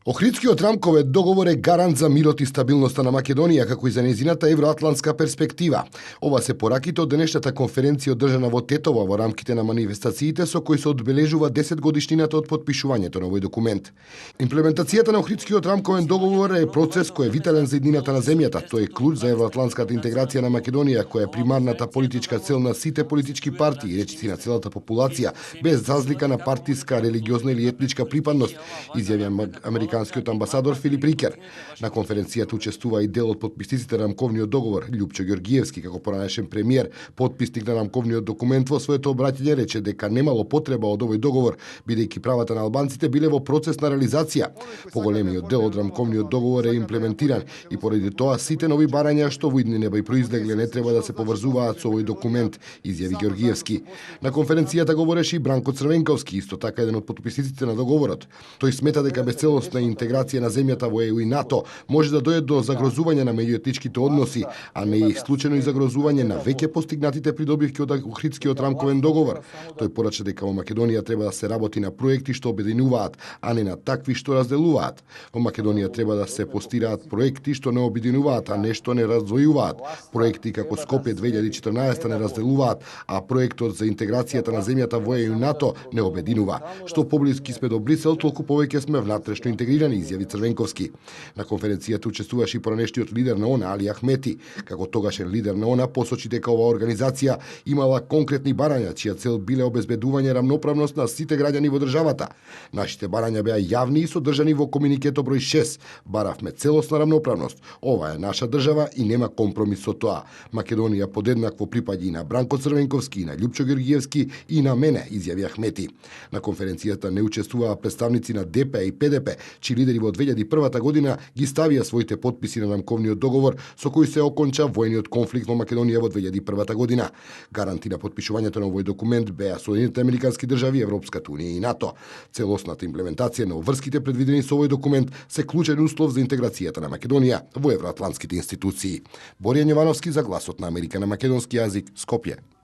Охридскиот рамковен договор е гарант за мирот и стабилноста на Македонија, како и за нејзината евроатлантска перспектива. Ова се пораките од денешната конференција одржана во Тетово во рамките на манифестациите со кои се одбележува 10 годишнината од подпишувањето на овој документ. Имплементацијата на Охридскиот рамковен договор е процес кој е витален за еднината на земјата. Тој е клуч за евроатлантската интеграција на Македонија, која е примарната политичка цел на сите политички партии, речиси на целата популација, без разлика на партиска, религиозна или етничка припадност, изјави американскиот амбасадор Филип Рикер. На конференцијата учествува и дел од потписниците на рамковниот договор. Љупчо Ѓоргиевски, како поранешен премиер, потписник на рамковниот документ, во своето обраќање рече дека немало потреба од овој договор, бидејќи правата на албанците биле во процес на реализација. Поголемиот дел од рамковниот договор е имплементиран и поради тоа сите нови барања што во идни неба и произлегле не треба да се поврзуваат со овој документ, изјави Ѓоргиевски. На конференцијата говореше и Бранко Црвенковски, исто така еден од потписниците на договорот. Тој смета дека без целосна интеграција на земјата во ЕУ и НАТО може да дојде до загрозување на меѓуетничките односи, а не и исклучено и загрозување на веќе постигнатите придобивки од Охридскиот рамковен договор. Тој порача дека во Македонија треба да се работи на проекти што обединуваат, а не на такви што разделуваат. Во Македонија треба да се постираат проекти што не обединуваат, а не што не раздвојуваат. Проекти како Скопје 2014 не разделуваат, а проектот за интеграцијата на земјата во ЕУ и НАТО не обединува. Што поблиски сме до Брисел, толку повеќе сме внатрешно интегрирани, изјави Црвенковски. На конференцијата учествуваше и поранешниот лидер на ОНА Али Ахмети. Како тогашен лидер на ОНА посочи дека оваа организација имала конкретни барања, чија цел биле обезбедување рамноправност на сите граѓани во државата. Нашите барања беа јавни и содржани во комуникето број 6. Баравме целосна рамноправност. Ова е наша држава и нема компромис со тоа. Македонија подеднакво припаѓа и на Бранко Црвенковски, и на Љупчо Ѓоргиевски, и на мене, изјави Ахмети. На конференцијата не учествуваа представници на ДП и ПДП, чии лидери во 2001 година ги ставија своите потписи на рамковниот договор со кој се оконча војниот конфликт во Македонија во 2001 година. Гаранти на потпишувањето на овој документ беа Соединетите американски држави, Европската унија и НАТО. Целосната имплементација на обврските предвидени со овој документ се клучен услов за интеграцијата на Македонија во евроатлантските институции. Боријан Јовановски за Гласот на Америка на македонски јазик, Скопје.